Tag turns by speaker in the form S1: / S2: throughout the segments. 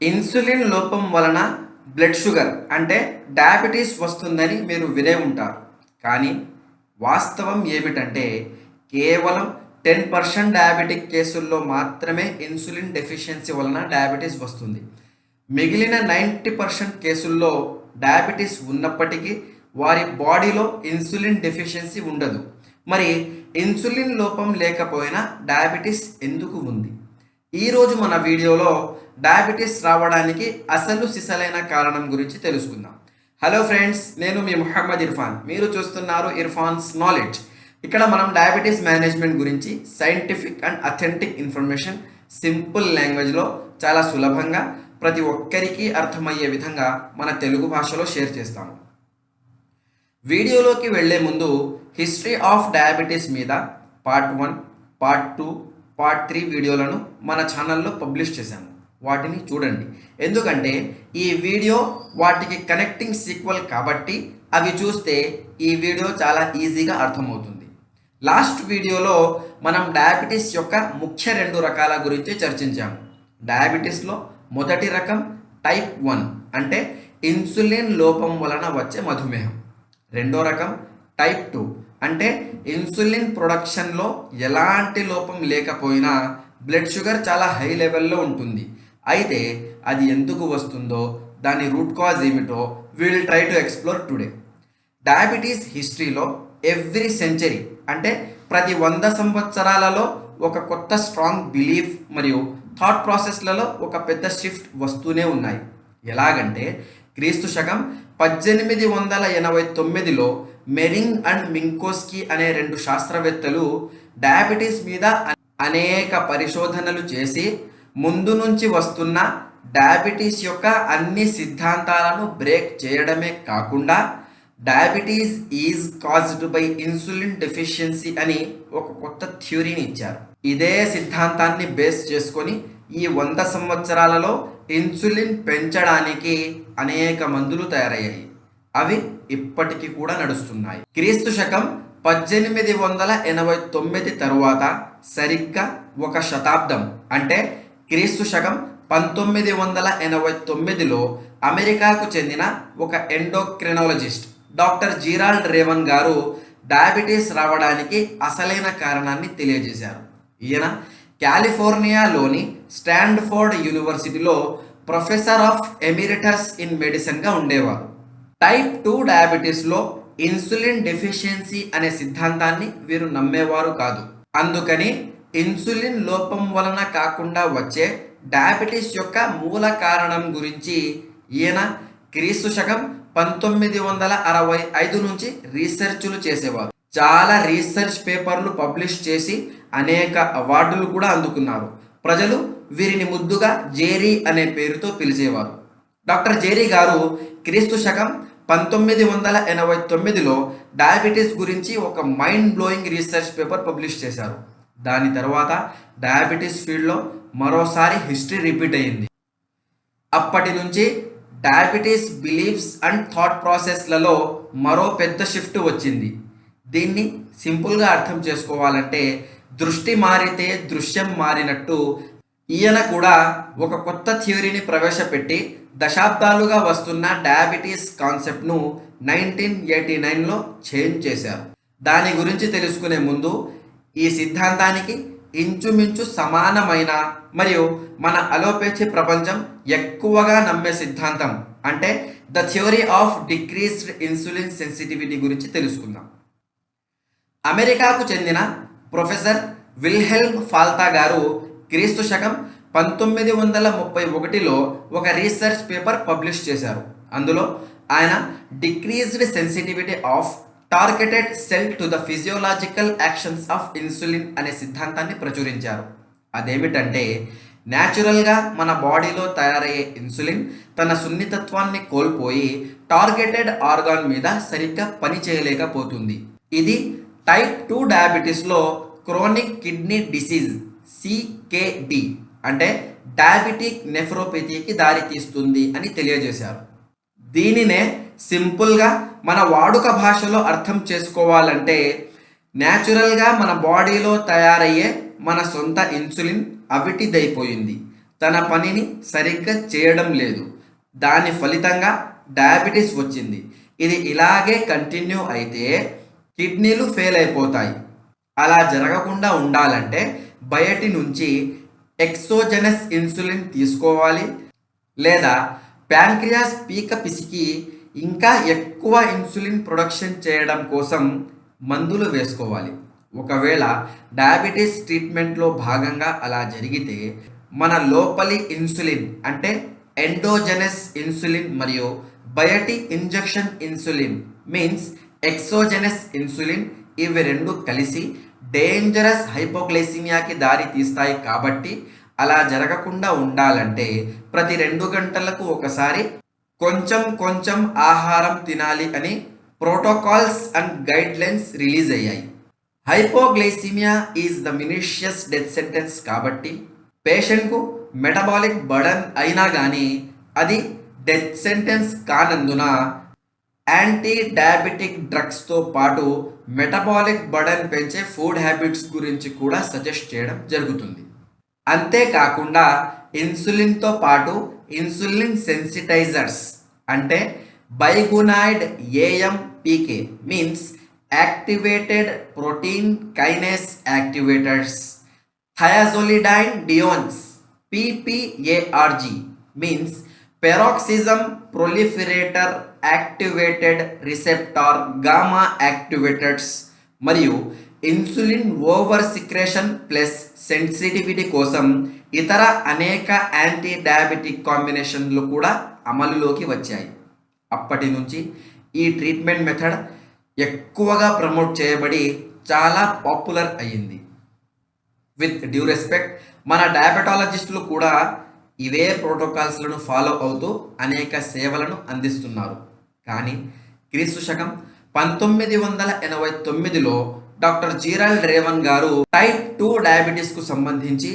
S1: Insulin లోపం వలన blood sugar అంటే డయాబెటీస్ వస్తుందని మీరు వినే ఉంటారు. కానీ వాస్తవం ఏమిటంటే కేవలం 10% డయాబెటిక్ కేసుల్లో మాత్రమే ఇన్సులిన్ డెఫిషియన్సీ వలన డయాబెటీస్ వస్తుంది. మిగిలిన 90% కేసుల్లో డయాబెటీస్ ఉన్నప్పటికీ వారి బాడీలో ఇన్సులిన్ డెఫిషియన్సీ ఉండదు. మరి ఇన్సులిన్ లోపం లేకపోయినా డయాబెటీస్ ఎందుకు ఉంది? ఈరోజు మన వీడియోలో డయాబెటీస్ రావడానికి అసలు సిసలైన కారణం గురించి తెలుసుకుందాం. హలో ఫ్రెండ్స్, నేను మీ ముహమ్మద్ ఇర్ఫాన్. మీరు చూస్తున్నారు ఇర్ఫాన్స్ నాలెడ్జ్. ఇక్కడ మనం డయాబెటీస్ మేనేజ్మెంట్ గురించి scientific and authentic information simple లాంగ్వేజ్లో చాలా సులభంగా ప్రతి ఒక్కరికి అర్థమయ్యే విధంగా మన తెలుగు భాషలో షేర్ చేస్తాము. వీడియోలోకి వెళ్లే ముందు హిస్టరీ ఆఫ్ డయాబెటీస్ మీద పార్ట్ 1, పార్ట్ 2, పార్ట్ 3 వీడియోలను మన ఛానల్లో పబ్లిష్ చేశాము. వాటిని చూడండి. ఎందుకంటే ఈ వీడియో వాటికి కనెక్టింగ్ సీక్వెల్ కాబట్టి అవి చూస్తే ఈ వీడియో చాలా ఈజీగా అర్థమవుతుంది. లాస్ట్ వీడియోలో మనం డయాబెటీస్ యొక్క ముఖ్య 2 రకాల గురించి చర్చించాము. డయాబెటీస్లో మొదటి రకం టైప్ 1 అంటే ఇన్సులిన్ లోపం వలన వచ్చే మధుమేహం. రెండో రకం టైప్ 2 అంటే ఇన్సులిన్ ప్రొడక్షన్లో ఎలాంటి లోపం లేకపోయినా బ్లడ్ షుగర్ చాలా హై లెవెల్లో ఉంటుంది. అయితే అది ఎందుకు వస్తుందో, దాని రూట్ కాజ్ ఏమిటో will try to explore today. Diabetes హిస్టరీలో ఎవ్రీ సెంచరీ అంటే ప్రతి 100 సంవత్సరాలలో ఒక కొత్త స్ట్రాంగ్ బిలీఫ్ మరియు థాట్ ప్రాసెస్లలో ఒక పెద్ద షిఫ్ట్ వస్తూనే ఉన్నాయి. ఎలాగంటే క్రీస్తు శకం 1889లో మెరింగ్ అండ్ మింకోస్కీ అనే 2 శాస్త్రవేత్తలు డయాబెటీస్ మీద అనేక పరిశోధనలు చేసి ముందు నుంచి వస్తున్న డయాబెటీస్ యొక్క అన్ని సిద్ధాంతాలను బ్రేక్ చేయడమే కాకుండా diabetes is caused by insulin deficiency అని ఒక కొత్త థ్యూరీని ఇచ్చారు. ఇదే సిద్ధాంతాన్ని బేస్ చేసుకొని ఈ 100 సంవత్సరాలలో ఇన్సులిన్ పెంచడానికి అనేక మందులు తయారయ్యాయి. అవి ఇప్పటికీ కూడా నడుస్తున్నాయి. క్రీస్తు శకం 1889 తరువాత సరిగ్గా ఒక శతాబ్దం అంటే క్రీస్తు శకం 1989లో అమెరికాకు చెందిన ఒక ఎండోక్రినాలజిస్ట్ డాక్టర్ జీరాల్డ్ రేవన్ గారు డయాబెటీస్ రావడానికి అసలైన కారణాన్ని తెలియజేశారు. ఈయన కాలిఫోర్నియాలోని స్టాన్ఫోర్డ్ యూనివర్సిటీలో ప్రొఫెసర్ ఆఫ్ ఎమిరిటస్ ఇన్ మెడిసిన్గా ఉండేవారు. టైప్ 2 డయాబెటీస్లో ఇన్సులిన్ డెఫిషియన్సీ అనే సిద్ధాంతాన్ని వీరు నమ్మేవారు కాదు. అందుకని ఇన్సులిన్ లోపం వలన కాకుండా వచ్చే డయాబెటీస్ యొక్క మూల కారణం గురించి ఈయన క్రీస్తు శకం 1965 నుంచి రీసెర్చ్లు చేసేవారు. చాలా రీసెర్చ్ పేపర్లు పబ్లిష్ చేసి అనేక అవార్డులు కూడా అందుకున్నారు. ప్రజలు వీరిని ముద్దుగా జేరీ అనే పేరుతో పిలిచేవారు. డాక్టర్ జేరీ గారు క్రీస్తు శకం 1989లో డయాబెటీస్ గురించి ఒక mind blowing research paper publish చేశారు. దాని తర్వాత డయాబెటీస్ ఫీల్డ్లో మరోసారి హిస్టరీ రిపీట్ అయ్యింది. అప్పటి నుంచి డయాబెటీస్ బిలీఫ్స్ అండ్ థాట్ ప్రాసెస్లలో మరో పెద్ద షిఫ్ట్ వచ్చింది. దీన్ని సింపుల్గా అర్థం చేసుకోవాలంటే దృష్టి మారితే దృశ్యం మారినట్టు ఈయన కూడా ఒక కొత్త థియరీని ప్రవేశపెట్టి దశాబ్దాలుగా వస్తున్న డయాబెటీస్ కాన్సెప్ట్ను 1989లో చేంజ్ చేశారు. దాని గురించి తెలుసుకునే ముందు ఈ సిద్ధాంతానికి ఇంచుమించు సమానమైన మరియు మన అలోపతి ప్రపంచం ఎక్కువగా నమ్మే సిద్ధాంతం అంటే the theory of decreased insulin sensitivity గురించి తెలుసుకుందాం. అమెరికాకు చెందిన ప్రొఫెసర్ విల్హెల్మ్ ఫాల్తా గారు క్రీస్తు శకం 1931లో ఒక రీసెర్చ్ పేపర్ పబ్లిష్ చేశారు. అందులో ఆయన decreased sensitivity of targeted cell to the physiological actions of insulin అనే సిద్ధాంతాన్ని ప్రచురించారు. అదేమిటంటే న్యాచురల్గా మన బాడీలో తయారయ్యే ఇన్సులిన్ తన సున్నితత్వాన్ని కోల్పోయి టార్గెటెడ్ ఆర్గాన్ మీద సరిగ్గా పని చేయలేకపోతుంది. ఇది టైప్ 2 డయాబెటీస్లో క్రోనిక్ కిడ్నీ డిసీజ్ CKD అంటే డయాబెటిక్ నెఫ్రోపతికి దారితీస్తుంది అని తెలియజేశారు. దీనినే సింపుల్గా మన వాడుక భాషలో అర్థం చేసుకోవాలంటే న్యాచురల్గా మన బాడీలో తయారయ్యే మన సొంత ఇన్సులిన్ అవిటిదైపోయింది. తన పనిని సరిగ్గా చేయడం లేదు. దాని ఫలితంగా డయాబెటీస్ వచ్చింది. ఇది ఇలాగే కంటిన్యూ అయితే కిడ్నీలు ఫెయిల్ అయిపోతాయి. అలా జరగకుండా ఉండాలంటే బయటి నుంచి ఎక్సోజెనస్ ఇన్సులిన్ తీసుకోవాలి, లేదా ప్యాంక్రియాస్ పీక పిసికి ఇంకా ఎక్కువ ఇన్సులిన్ ప్రొడక్షన్ చేయడం కోసం మందులు వేసుకోవాలి. ఒకవేళ డయాబెటీస్ ట్రీట్మెంట్లో భాగంగా అలా జరిగితే మన లోపలి ఇన్సులిన్ అంటే ఎండోజెనస్ ఇన్సులిన్ మరియు బయటి ఇంజెక్షన్ ఇన్సులిన్ మీన్స్ ఎక్సోజెనస్ ఇన్సులిన్ ఇవి రెండు కలిసి డేంజరస్ హైపోగ్లైసిమియాకి దారి తీస్తాయి. కాబట్టి అలా జరగకుండా ఉండాలంటే ప్రతి 2 గంటలకు ఒకసారి కొంచెం కొంచెం ఆహారం తినాలి అని protocols and guidelines release అయ్యాయి. Hypoglycemia is the minutious death sentence కాబట్టి పేషెంట్కు మెటబాలిక్ బర్డన్ అయినా కానీ అది డెత్ సెంటెన్స్ కానందున యాంటీ డయాబెటిక్ డ్రగ్స్తో పాటు మెటబాలిక్ బర్డన్ పెంచే ఫుడ్ హ్యాబిట్స్ గురించి కూడా సజెస్ట్ చేయడం జరుగుతుంది. అంతేకాకుండా ఇన్సులిన్తో పాటు ఇన్సులిన్ సెన్సిటైజర్స్ అంటే biguanide AMPK means activated protein kinase activators, thiazolidinediones PPARG means peroxisome proliferator activated receptor gamma activators మరియు insulin over secretion plus sensitivity కోసం ఇతర అనేక యాంటీ డయాబెటిక్ కాంబినేషన్లు కూడా అమలులోకి వచ్చాయి. అప్పటి నుంచి ఈ ట్రీట్మెంట్ మెథడ్ ఎక్కువగా ప్రమోట్ చేయబడి చాలా పాపులర్ అయ్యింది. విత్ డ్యూ రెస్పెక్ట్, మన డయాబెటాలజిస్టులు కూడా ఇవే ప్రోటోకాల్స్లను ఫాలో అవుతూ అనేక సేవలను అందిస్తున్నారు. కానీ క్రీస్తు శకం 1989లో డాక్టర్ జీరాల్డ్ రేవన్ గారు టైప్ 2 డయాబెటీస్కు సంబంధించి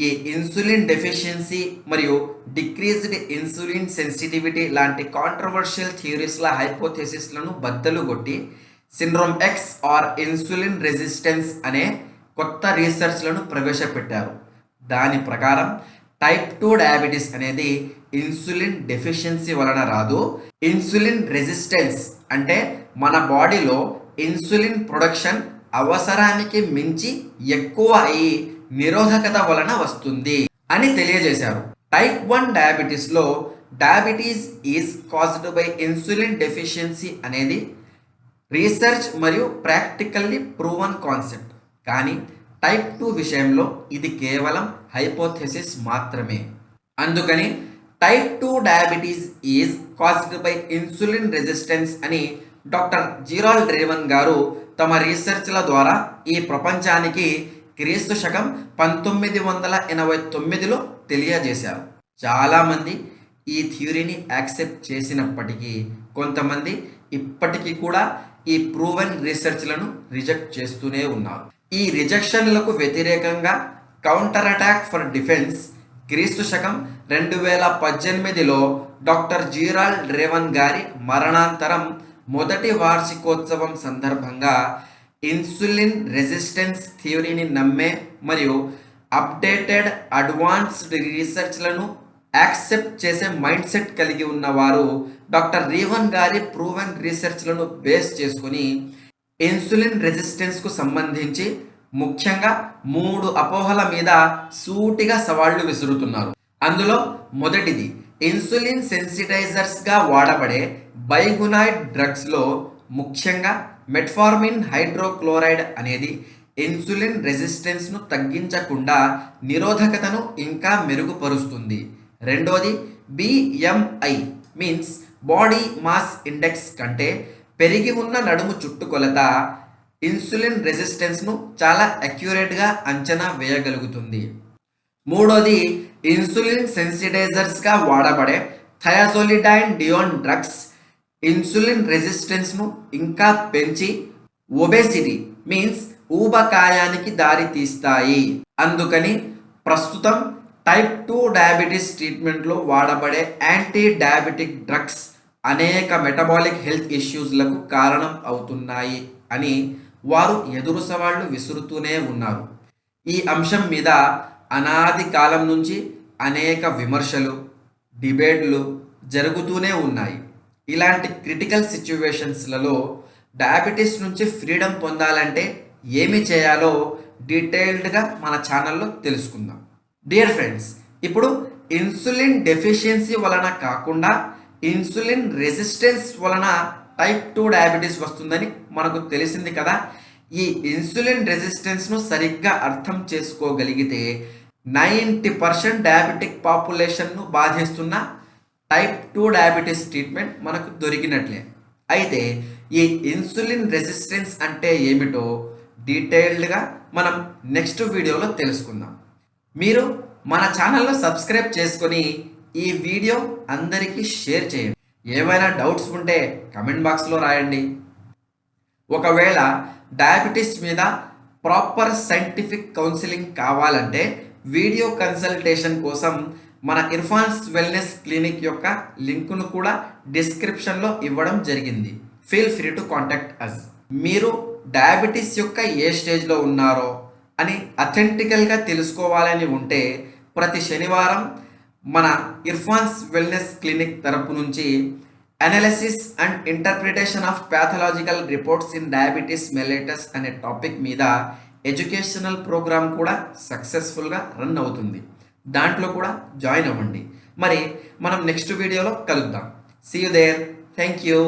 S1: ఈ ఇన్సులిన్ డెఫిషియన్సీ మరియు డిక్రీజ్డ్ ఇన్సులిన్ సెన్సిటివిటీ లాంటి కాంట్రవర్షియల్ థియరీస్ల హైపోథెసిస్లను బద్దలు కొట్టి syndrome X or insulin resistance అనే కొత్త రీసెర్చ్లను ప్రవేశపెట్టారు. దాని ప్రకారం టైప్ 2 డయాబెటీస్ అనేది ఇన్సులిన్ డెఫిషియన్సీ వలన రాదు, ఇన్సులిన్ రెసిస్టెన్స్ అంటే మన బాడీలో ఇన్సులిన్ ప్రొడక్షన్ అవసరానికి మించి ఎక్కువ అయి నిరోధకత వలన వస్తుంది అని తెలియజేశారు. టైప్ 1 డయాబెటీస్లో diabetes is caused by insulin deficiency అనేది రీసెర్చ్ మరియు ప్రాక్టికల్లీ ప్రూవన్ కాన్సెప్ట్. కానీ టైప్ 2 విషయంలో ఇది కేవలం హైపోథెసిస్ మాత్రమే. అందుకని type 2 diabetes is caused by insulin resistance అని డాక్టర్ జీరాల్డ్ రేవన్ గారు తమ రీసెర్చ్ల ద్వారా ఈ ప్రపంచానికి క్రీస్తు శకం 1989లో తెలియజేశారు. చాలామంది ఈ థియరీని యాక్సెప్ట్ చేసినప్పటికీ కొంతమంది ఇప్పటికీ కూడా ఈ ప్రూవెన్ రీసెర్చ్లను రిజెక్ట్ చేస్తూనే ఉన్నారు. ఈ రిజెక్షన్లకు వ్యతిరేకంగా కౌంటర్ అటాక్ ఫర్ డిఫెన్స్ క్రీస్తు శకం 2018లో డాక్టర్ జీరాల్డ్ రేవన్ గారి మరణాంతరం మొదటి వార్షికోత్సవం సందర్భంగా ఇన్సులిన్ రెసిస్టెన్స్ థియరీని నమ్మే మరియు అప్డేటెడ్ అడ్వాన్స్డ్ రీసెర్చ్లను యాక్సెప్ట్ చేసే మైండ్ సెట్ కలిగి ఉన్నవారు డాక్టర్ రేవన్ గారి ప్రూవెన్ రీసెర్చ్లను బేస్ చేసుకుని ఇన్సులిన్ రెసిస్టెన్స్కు సంబంధించి ముఖ్యంగా 3 అపోహల మీద సూటిగా సవాళ్లు విసురుతున్నారు. అందులో మొదటిది, ఇన్సులిన్ సెన్సిటైజర్స్గా వాడబడే బైగునాయిడ్ డ్రగ్స్లో ముఖ్యంగా మెట్ఫార్మిన్ హైడ్రోక్లోరైడ్ అనేది ఇన్సులిన్ రెసిస్టెన్స్ను తగ్గించకుండా నిరోధకతను ఇంకా మెరుగుపరుస్తుంది. రెండోది, BMI means body mass index కంటే పెరిగి ఉన్న నడుము చుట్టుకొలత ఇన్సులిన్ రెసిస్టెన్స్ను చాలా అక్యురేట్గా అంచనా వేయగలుగుతుంది. మూడోది, ఇన్సులిన్ సెన్సిటైజర్స్గా వాడబడే థయాజోలిడైన్ డియోన్ డ్రగ్స్ ఇన్సులిన్ రెసిస్టెన్స్ను ఇంకా పెంచి ఒబేసిటీ మీన్స్ ఊబకాయానికి దారి తీస్తాయి. అందుకని ప్రస్తుతం టైప్ 2 డయాబెటీస్ ట్రీట్మెంట్లో వాడబడే యాంటీ డయాబెటిక్ డ్రగ్స్ అనేక మెటబాలిక్ హెల్త్ ఇష్యూస్లకు కారణం అవుతున్నాయి అని వారు ఎదురు సవాళ్లు విసురుతూనే ఉన్నారు. ఈ అంశం మీద అనాది కాలం నుంచి అనేక విమర్శలు, డిబేట్లు జరుగుతూనే ఉన్నాయి. ఇలాంటి క్రిటికల్ సిచ్యువేషన్స్లలో డయాబెటీస్ నుంచి ఫ్రీడమ్ పొందాలంటే ఏమి చేయాలో డీటెయిల్డ్గా మన ఛానల్లో తెలుసుకుందాం. డియర్ ఫ్రెండ్స్, ఇప్పుడు ఇన్సులిన్ డెఫిషియన్సీ వలన కాకుండా ఇన్సులిన్ రెసిస్టెన్స్ వలన టైప్ 2 డయాబెటీస్ వస్తుందని మనకు తెలిసింది కదా. ఈ ఇన్సులిన్ రెసిస్టెన్స్ను సరిగ్గా అర్థం చేసుకోగలిగితే 90% డయాబెటిక్ పాపులేషన్ను బాధిస్తున్న టైప్ 2 డయాబెటీస్ ట్రీట్మెంట్ మనకు దొరికినట్లే. అయితే ఈ ఇన్సులిన్ రెసిస్టెన్స్ అంటే ఏమిటో డీటెయిల్డ్గా మనం నెక్స్ట్ వీడియోలో తెలుసుకుందాం. మీరు మన ఛానల్లో సబ్స్క్రైబ్ చేసుకొని ఈ వీడియో అందరికీ షేర్ చేయండి. ఏమైనా డౌట్స్ ఉంటే కమెంట్ బాక్స్లో రాయండి. ఒకవేళ డయాబెటీస్ మీద ప్రాపర్ సైంటిఫిక్ కౌన్సిలింగ్ కావాలంటే వీడియో కన్సల్టేషన్ కోసం మన ఇర్ఫాన్స్ వెల్నెస్ క్లినిక్ యొక్క లింకును కూడా డిస్క్రిప్షన్లో ఇవ్వడం జరిగింది. Feel free to contact us. మీరు డయాబెటీస్ యొక్క ఏ స్టేజ్లో ఉన్నారో అని అథెంటికల్గా తెలుసుకోవాలని ఉంటే ప్రతి శనివారం మన ఇర్ఫాన్స్ వెల్నెస్ క్లినిక్ తరపు నుంచి analysis and interpretation of pathological reports in diabetes mellitus అనే టాపిక్ మీద ఎడ్యుకేషనల్ ప్రోగ్రామ్ కూడా సక్సెస్ఫుల్గా రన్ అవుతుంది. దాంట్లో కూడా జాయిన్ అవ్వండి. మరి మనం నెక్స్ట్ వీడియోలో కలుద్దాం. See you there. Thank you.